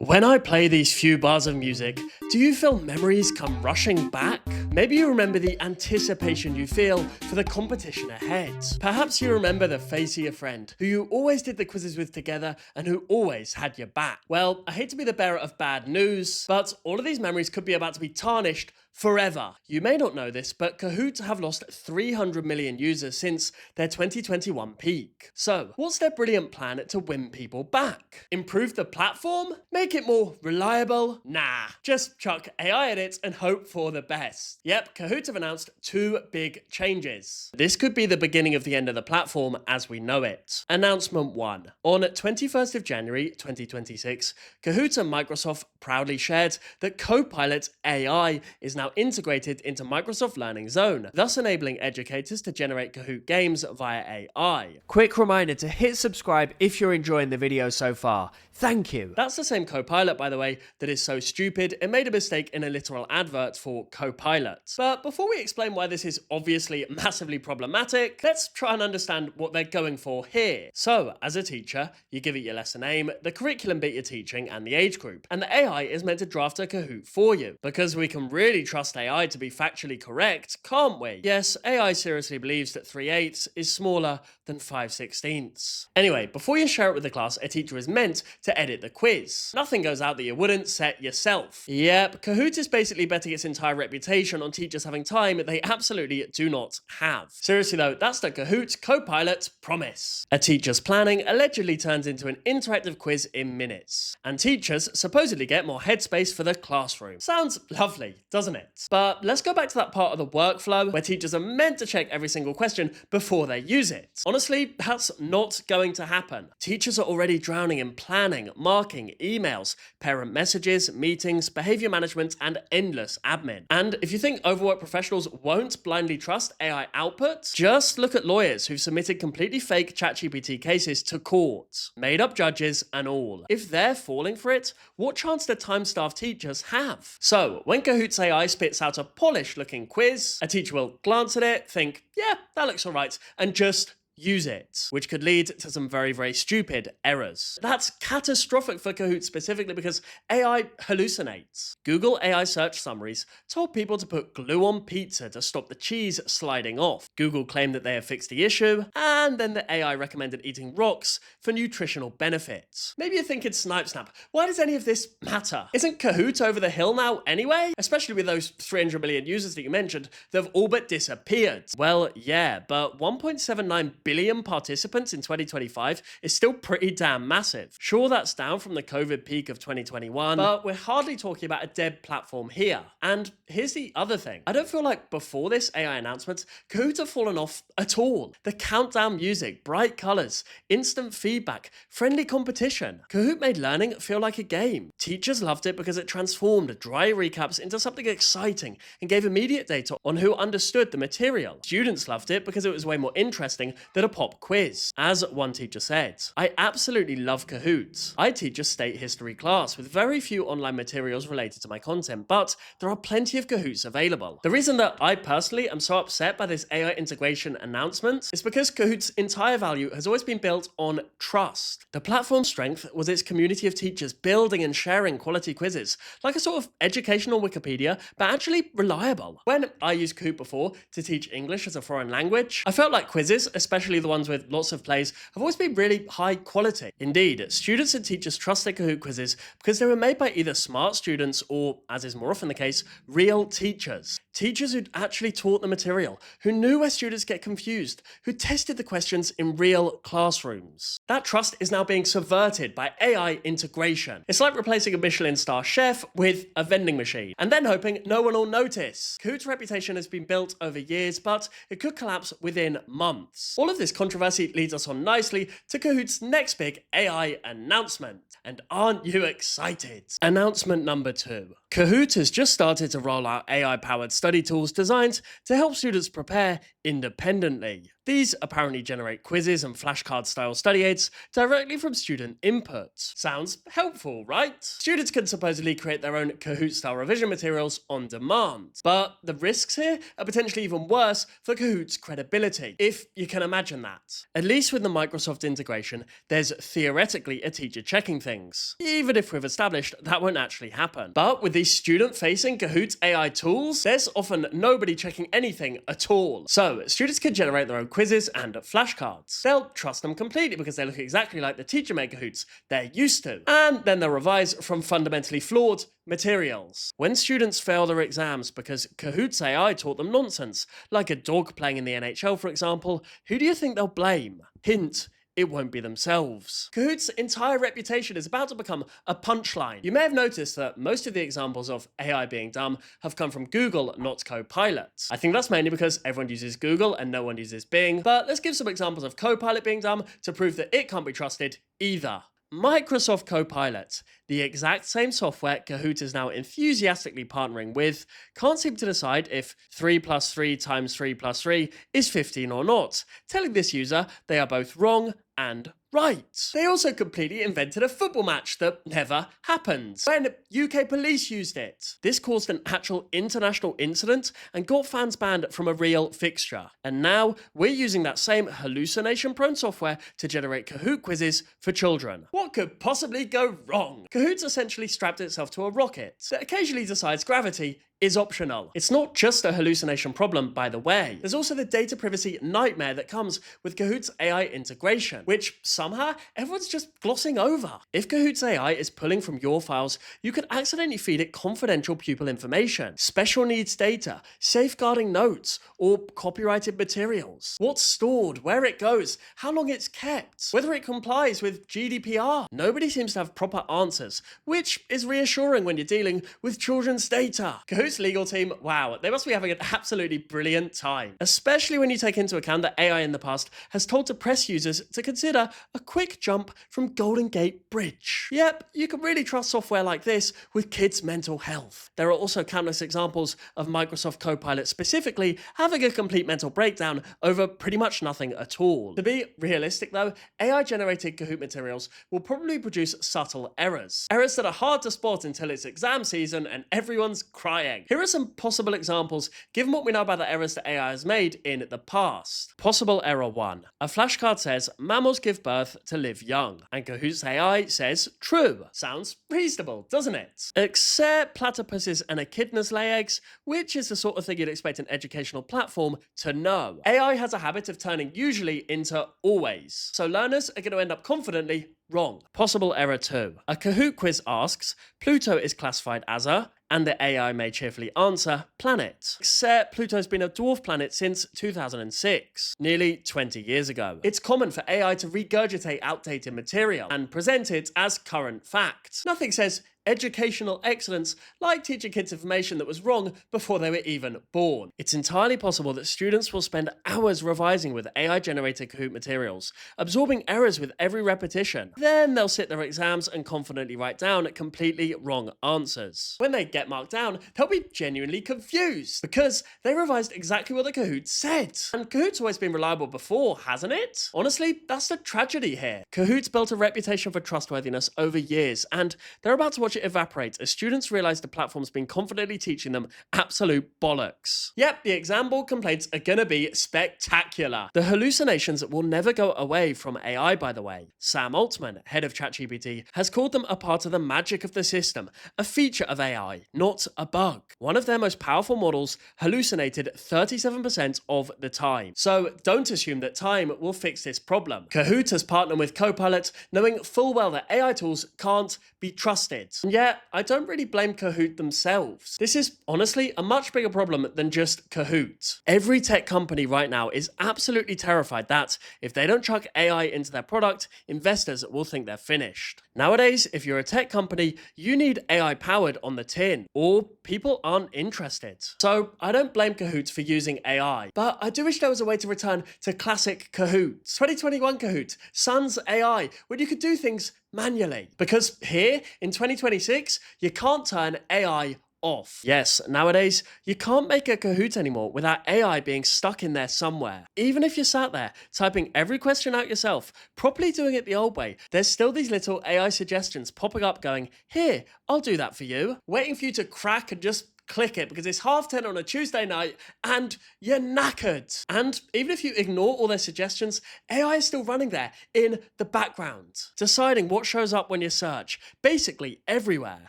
When I play these few bars of music, do you feel memories come rushing back? Maybe you remember the anticipation you feel for the competition ahead. Perhaps you remember the face of your friend who you always did the quizzes with together and who always had your back. Well, I hate to be the bearer of bad news, but all of these memories could be about to be tarnished forever. You may not know this, but Kahoot have lost 300 million users since their 2021 peak. So, what's their brilliant plan to win people back? Improve the platform? Make it more reliable? Nah, just chuck AI in it and hope for the best. Yep, Kahoot have announced two big changes. This could be the beginning of the end of the platform as we know it. Announcement 1. On 21st of January 2026, Kahoot and Microsoft proudly shared that Copilot AI is now integrated into Microsoft Learning Zone, thus enabling educators to generate Kahoot games via AI. Quick reminder to hit subscribe if you're enjoying the video so far. Thank you. That's the same Copilot, by the way, that is so stupid it made a mistake in a literal advert for Copilot. But before we explain why this is obviously massively problematic, let's try and understand what they're going for here. So, as a teacher, you give it your lesson name, the curriculum bit you're teaching, and the age group. And the AI is meant to draft a Kahoot for you. Because we can really trust AI to be factually correct, can't we? Yes, AI seriously believes that 3/8 is smaller than 5/16. Anyway, before you share it with the class, a teacher is meant to edit the quiz. Nothing goes out that you wouldn't set yourself. Yep, Kahoot is basically betting its entire reputation on teachers having time they absolutely do not have. Seriously though, that's the Kahoot Copilot promise. A teacher's planning allegedly turns into an interactive quiz in minutes. And teachers supposedly get more headspace for the classroom. Sounds lovely, doesn't it? But let's go back to that part of the workflow where teachers are meant to check every single question before they use it. Honestly, that's not going to happen. Teachers are already drowning in planning, marking, emails, parent messages, meetings, behavior management, and endless admin. And if you think overworked professionals won't blindly trust AI output, just look at lawyers who've submitted completely fake ChatGPT cases to court, made up judges and all. If they're falling for it, what chance do time-starved teachers have? So, when Kahoot's AI spits out a polished-looking quiz, a teacher will glance at it, think, yeah, that looks alright, and just use it, which could lead to some very, very stupid errors. That's catastrophic for Kahoot specifically because AI hallucinates. Google AI search summaries told people to put glue on pizza to stop the cheese sliding off. Google claimed that they have fixed the issue, and then the AI recommended eating rocks for nutritional benefits. Maybe you're thinking, Snipe Snap, why does any of this matter? Isn't Kahoot over the hill now anyway? Especially with those 300 million users that you mentioned that have all but disappeared. Well, yeah, but 1.79 billion participants in 2025 is still pretty damn massive. Sure, that's down from the COVID peak of 2021, but we're hardly talking about a dead platform here. And here's the other thing. I don't feel like before this AI announcement, Kahoot have fallen off at all. The countdown music, bright colors, instant feedback, friendly competition. Kahoot made learning feel like a game. Teachers loved it because it transformed dry recaps into something exciting and gave immediate data on who understood the material. Students loved it because it was way more interesting than a pop quiz. As one teacher said, I absolutely love Kahoot. I teach a state history class with very few online materials related to my content, but there are plenty of Kahoots available. The reason that I personally am so upset by this AI integration announcement is because Kahoot's entire value has always been built on trust. The platform's strength was its community of teachers building and sharing quality quizzes, like a sort of educational Wikipedia, but actually reliable. When I used Kahoot before to teach English as a foreign language, I felt like quizzes, especially the ones with lots of plays, have always been really high quality. Indeed, students and teachers trust their Kahoot quizzes because they were made by either smart students or, as is more often the case, real teachers. Teachers who'd actually taught the material, who knew where students get confused, who tested the questions in real classrooms. That trust is now being subverted by AI integration. It's like replacing a Michelin star chef with a vending machine, and then hoping no one will notice. Kahoot's reputation has been built over years, but it could collapse within months. All of this controversy leads us on nicely to Kahoot's next big AI announcement. And aren't you excited? Announcement number 2. Kahoot has just started to roll out AI-powered study tools designed to help students prepare independently. These apparently generate quizzes and flashcard-style study aids directly from student input. Sounds helpful, right? Students can supposedly create their own Kahoot-style revision materials on demand. But the risks here are potentially even worse for Kahoot's credibility, if you can imagine that. At least with the Microsoft integration, there's theoretically a teacher checking things, even if we've established that won't actually happen. But with these student-facing Kahoot AI tools, there's often nobody checking anything at all. So students can generate their own quizzes and flashcards. They'll trust them completely because they look exactly like the teacher-made Kahoots they're used to. And then they'll revise from fundamentally flawed materials. When students fail their exams because Kahoot's AI taught them nonsense, like a dog playing in the NHL for example, who do you think they'll blame? Hint, it won't be themselves. Kahoot's entire reputation is about to become a punchline. You may have noticed that most of the examples of AI being dumb have come from Google, not Copilot. I think that's mainly because everyone uses Google and no one uses Bing, but let's give some examples of Copilot being dumb to prove that it can't be trusted either. Microsoft Copilot, the exact same software Kahoot is now enthusiastically partnering with, can't seem to decide if 3 plus 3 times 3 plus 3 is 15 or not, telling this user they are both wrong and right. They also completely invented a football match that never happened, when UK police used it. This caused an actual international incident and got fans banned from a real fixture. And now we're using that same hallucination-prone software to generate Kahoot quizzes for children. What could possibly go wrong? Kahoot's essentially strapped itself to a rocket that occasionally decides gravity is optional. It's not just a hallucination problem, by the way. There's also the data privacy nightmare that comes with Kahoot's AI integration, which somehow everyone's just glossing over. If Kahoot's AI is pulling from your files, you could accidentally feed it confidential pupil information, special needs data, safeguarding notes, or copyrighted materials. What's stored, where it goes, how long it's kept, whether it complies with GDPR. Nobody seems to have proper answers, which is reassuring when you're dealing with children's data. Kahoot's legal team, wow, they must be having an absolutely brilliant time. Especially when you take into account that AI in the past has told depressed users to consider a quick jump from Golden Gate Bridge. Yep, you can really trust software like this with kids' mental health. There are also countless examples of Microsoft Copilot specifically having a complete mental breakdown over pretty much nothing at all. To be realistic though, AI-generated Kahoot materials will probably produce subtle errors. Errors that are hard to spot until it's exam season and everyone's crying. Here are some possible examples given what we know about the errors that AI has made in the past. Possible error 1. A flashcard says mammals give birth to live young, and Kahoot's AI says true. Sounds reasonable, doesn't it? Except platypuses and echidnas lay eggs, which is the sort of thing you'd expect an educational platform to know. AI has a habit of turning usually into always, so learners are going to end up confidently wrong. Possible error 2. A Kahoot quiz asks, Pluto is classified as a, and the AI may cheerfully answer, planet. Except Pluto's been a dwarf planet since 2006, nearly 20 years ago. It's common for AI to regurgitate outdated material and present it as current fact. Nothing says educational excellence like teaching kids information that was wrong before they were even born. It's entirely possible that students will spend hours revising with AI-generated Kahoot materials, absorbing errors with every repetition. Then they'll sit their exams and confidently write down completely wrong answers. When they get marked down, they'll be genuinely confused because they revised exactly what the Kahoot said. And Kahoot's always been reliable before, hasn't it? Honestly, that's the tragedy here. Kahoot's built a reputation for trustworthiness over years, and they're about to watch it evaporate as students realize the platform's been confidently teaching them absolute bollocks. Yep, the exam board complaints are gonna be spectacular. The hallucinations will never go away from AI, by the way. Sam Altman, head of ChatGPT, has called them a part of the magic of the system, a feature of AI, not a bug. One of their most powerful models hallucinated 37% of the time. So don't assume that time will fix this problem. Kahoot has partnered with Copilot, knowing full well that AI tools can't be trusted. And yet, I don't really blame Kahoot themselves. This is honestly a much bigger problem than just Kahoot. Every tech company right now is absolutely terrified that if they don't chuck AI into their product, investors will think they're finished. Nowadays, if you're a tech company, you need AI powered on the tin, or people aren't interested. So I don't blame Kahoot for using AI, but I do wish there was a way to return to classic Kahoot. 2021 Kahoot, Sans AI, where you could do things manually. Because here, in 2026, you can't turn AI off. Yes, nowadays, you can't make a Kahoot anymore without AI being stuck in there somewhere. Even if you're sat there typing every question out yourself, properly doing it the old way, there's still these little AI suggestions popping up going, here, I'll do that for you, waiting for you to crack and just click it because it's 10:30 on a Tuesday night and you're knackered. And even if you ignore all their suggestions, AI is still running there in the background, deciding what shows up when you search, basically everywhere.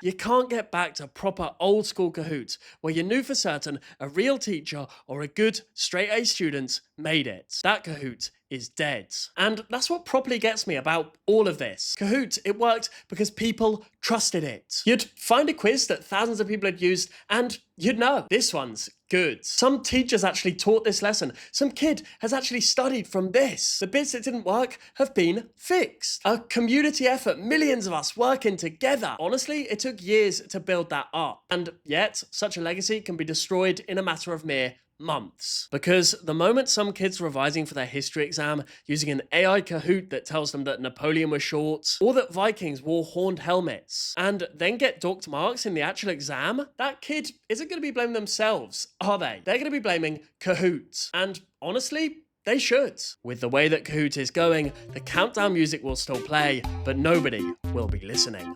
You can't get back to proper old school Kahoot where you knew for certain a real teacher or a good straight A student made it. That Kahoot is dead. And that's what properly gets me about all of this. Kahoot, it worked because people trusted it. You'd find a quiz that thousands of people had used and you'd know, this one's good. Some teachers actually taught this lesson. Some kid has actually studied from this. The bits that didn't work have been fixed. A community effort, millions of us working together. Honestly, it took years to build that up. And yet, such a legacy can be destroyed in a matter of mere months. Because the moment some kids revising for their history exam using an AI Kahoot that tells them that Napoleon was short, or that Vikings wore horned helmets, and then get docked marks in the actual exam, that kid isn't going to be blaming themselves, are they? They're going to be blaming Kahoot. And honestly, they should. With the way that Kahoot is going, the countdown music will still play, but nobody will be listening.